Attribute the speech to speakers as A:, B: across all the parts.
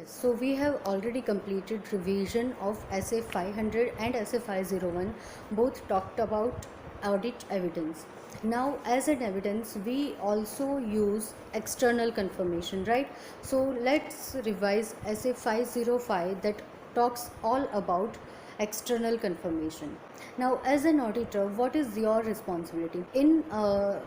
A: So we have already completed revision of SA 500 and SA 501. Both talked about audit evidence. Now as an evidence we also use external confirmation, right? So let's revise SA 505 that talks all about external confirmation. Now as an auditor, what is your responsibility in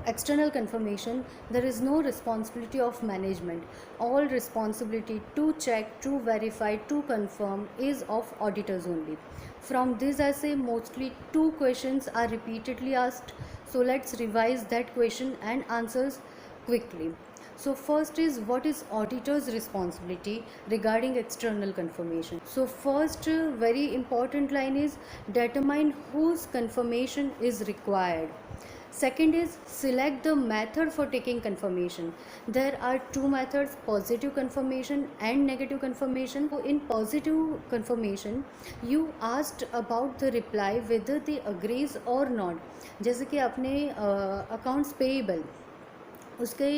A: external confirmation? There is no responsibility of management. All responsibility to check, to verify, to confirm is of auditors only. From this essay mostly two questions are repeatedly asked, so let's revise that question and answers quickly. So first is, what is auditor's responsibility regarding external confirmation? So first very important line is, determine whose confirmation is required. Second is, select the method for taking confirmation. There are two methods, positive confirmation and negative confirmation. So in positive confirmation you asked about the reply whether they agrees or not. जैसे कि आपने accounts payable उसके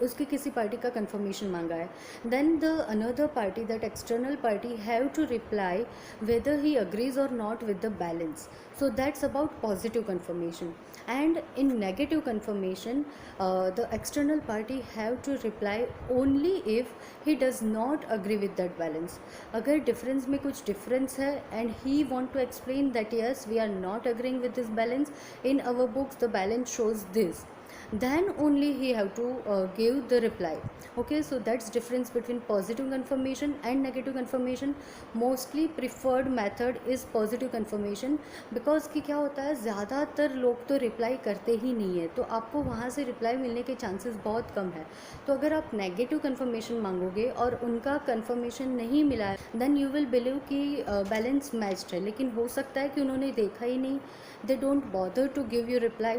A: उसकी किसी party का confirmation मांगा है, then the another party, that external party, have to reply whether he agrees और not with the balance. So that's about positive confirmation. And in negative confirmation, the external party have to reply only if he does not agree with that balance. अगर difference में कुछ difference है and he want to explain that yes we are not agreeing with this balance, in our books the balance shows this, then only he have to give the reply. Okay, so that's difference between positive confirmation and negative confirmation. Mostly preferred method is positive confirmation, because कि क्या होता है, ज़्यादातर लोग तो reply करते ही नहीं है, तो आपको वहाँ से रिप्लाई मिलने के चांसेस बहुत कम है. तो अगर आप नेगेटिव confirmation मांगोगे और उनका confirmation नहीं मिला है, देन यू विल बिलीव कि बैलेंस मैच्ड है, लेकिन हो सकता है कि उन्होंने देखा ही नहीं, they don't bother to give you reply,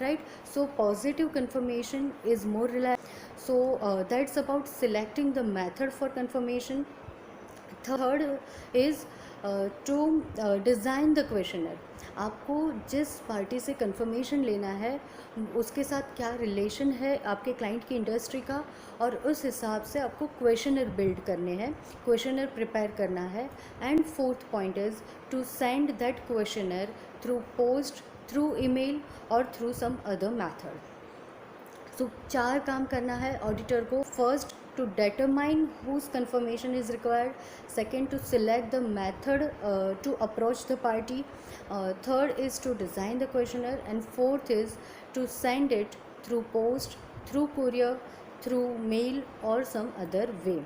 A: right? So positive confirmation is more reliable. So that's about selecting the method for confirmation. Third is to design the questionnaire. आपको जिस पार्टी से कंफर्मेशन लेना है उसके साथ क्या रिलेशन है आपके क्लाइंट की इंडस्ट्री का, और उस हिसाब से आपको क्वेश्चनर बिल्ड करने हैं, क्वेश्चनर प्रिपेयर करना है. And fourth point is to send that questionnaire through post, through email और through some other method. So चार काम करना है ऑडिटर को. First, to determine whose confirmation is required. Second, to select the method to approach the party. Third is to design the questionnaire. And fourth is to send it through post, through courier, through mail or some other way.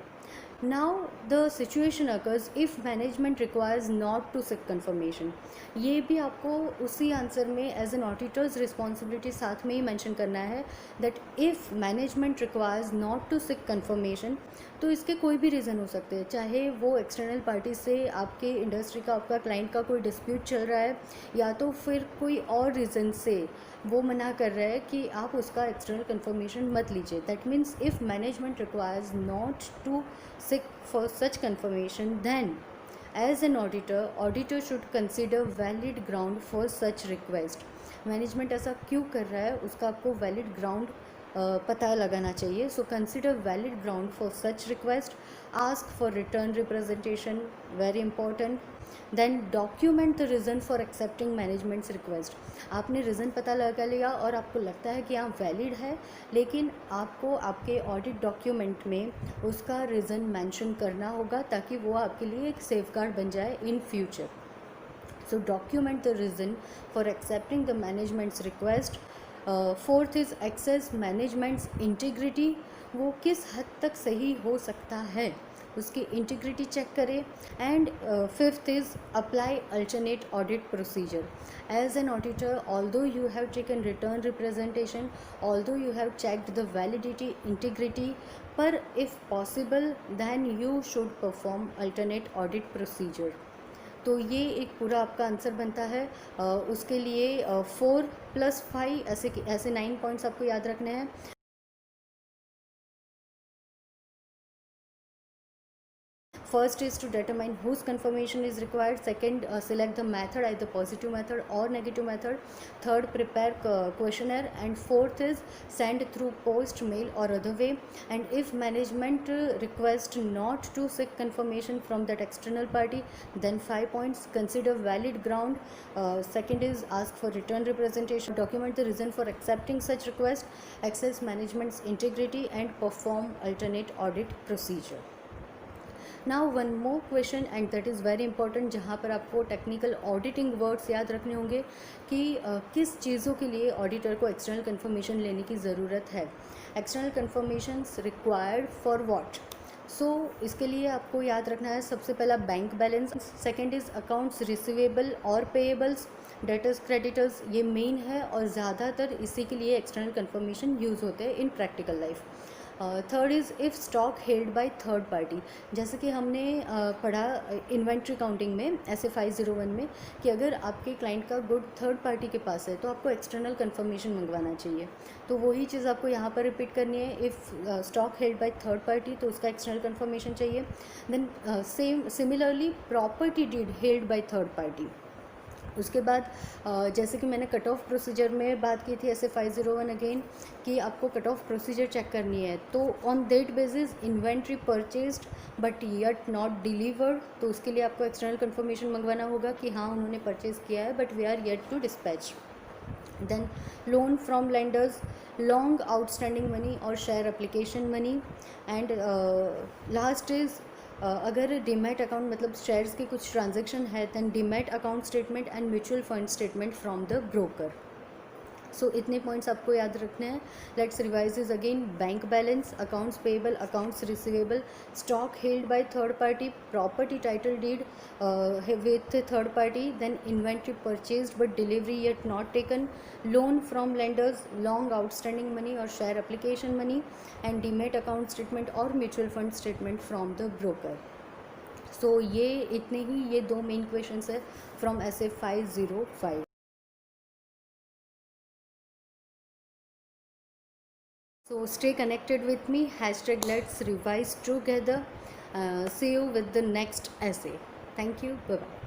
A: Now the situation occurs if management requires not to seek confirmation. ये भी आपको उसी answer में as an auditors responsibility साथ में ही mention करना है, that if management requires not to seek confirmation. तो इसके कोई भी रीज़न हो सकते हैं, चाहे वो एक्सटर्नल पार्टी से आपके इंडस्ट्री का, आपका क्लाइंट का कोई डिस्प्यूट चल रहा है, या तो फिर कोई और रीज़न से वो मना कर रहा है कि आप उसका एक्सटर्नल कंफर्मेशन मत लीजिए. That means if management requires not to seek for such confirmation, then as an auditor should consider valid ground for such request. Management ऐसा क्यों कर रहा है उसका आपको वैलिड ग्राउंड पता लगाना चाहिए. So consider valid ground for such request. Ask for written representation, very important. Then document the reason for accepting management's request. आपने रीज़न पता लगा लिया और आपको लगता है कि हाँ वैलिड है, लेकिन आपको आपके ऑडिट डॉक्यूमेंट में उसका रीज़न मेंशन करना होगा ताकि वो आपके लिए एक सेफगार्ड बन जाए in future. So document the reason for accepting the management's request. Fourth is access management's integrity. वो किस हद तक सही हो सकता है उसकी इंटीग्रिटी चेक करें. And fifth is apply alternate audit procedure. As an auditor, although you have taken return representation, although you have checked the validity, integrity, पर if possible then you should perform alternate audit procedure. तो ये एक पूरा आपका answer बनता है. उसके लिए 4+5 ऐसे 9 पॉइंट्स आपको याद रखने हैं. First is to determine whose confirmation is required. Second, select the method, either positive method or negative method. Third, prepare questionnaire. And fourth is send through post, mail or other way. And if management request not to seek confirmation from that external party, then 5 points: consider valid ground. Second is ask for return representation, document the reason for accepting such request, access management's integrity and perform alternate audit procedure. Now one more question and that is very important, जहाँ पर आपको technical auditing words याद रखने होंगे कि किस चीज़ों के लिए ऑडिटर को एक्सटर्नल कन्फर्मेशन लेने की ज़रूरत है. External confirmations required for what. So इसके लिए आपको याद रखना है सबसे पहला bank balance. Second is accounts receivable और पेएबल्स, डेटर्स क्रेडिटर्स. ये मेन है और ज़्यादातर इसी के लिए एक्सटर्नल कन्फर्मेशन यूज़ होते हैं इन practical life. Third is if stock held by third party. जैसे कि हमने पढ़ा इन्वेंट्री काउंटिंग में ऐसे 501 में कि अगर आपके क्लाइंट का गुड थर्ड पार्टी के पास है तो आपको एक्सटर्नल कन्फर्मेशन मंगवाना चाहिए. तो वही चीज़ आपको यहाँ पर रिपीट करनी है. If stock held by third party तो उसका एक्सटर्नल कन्फर्मेशन चाहिए. Then similarly property deed held by third party. उसके बाद जैसे कि मैंने कट ऑफ प्रोसीजर में बात की थी ऐसे 501 अगेन कि आपको कट ऑफ प्रोसीजर चेक करनी है. तो on that basis inventory purchased but yet not delivered, तो उसके लिए आपको एक्सटर्नल कन्फर्मेशन मंगवाना होगा कि हाँ उन्होंने परचेज़ किया है but we are yet to dispatch. Then loan from lenders, long outstanding money और share application money. And last is अगर डीमैट अकाउंट मतलब शेयर्स के कुछ ट्रांजेक्शन है then demat account statement and mutual fund statement from the broker. So इतने points आपको याद रखने हैं. Let's revise is again. Bank balance, accounts payable, accounts receivable, stock held by third party, property title deed with third party, then inventory purchased but delivery yet not taken, loan from lenders, long outstanding money और share application money, and demat account statement और mutual fund statement from the broker. So ये इतने ही ये दो main questions है from ऐसे 505. So stay connected with me. Hashtag let's revise together. See you with the next essay. Thank you. Bye bye.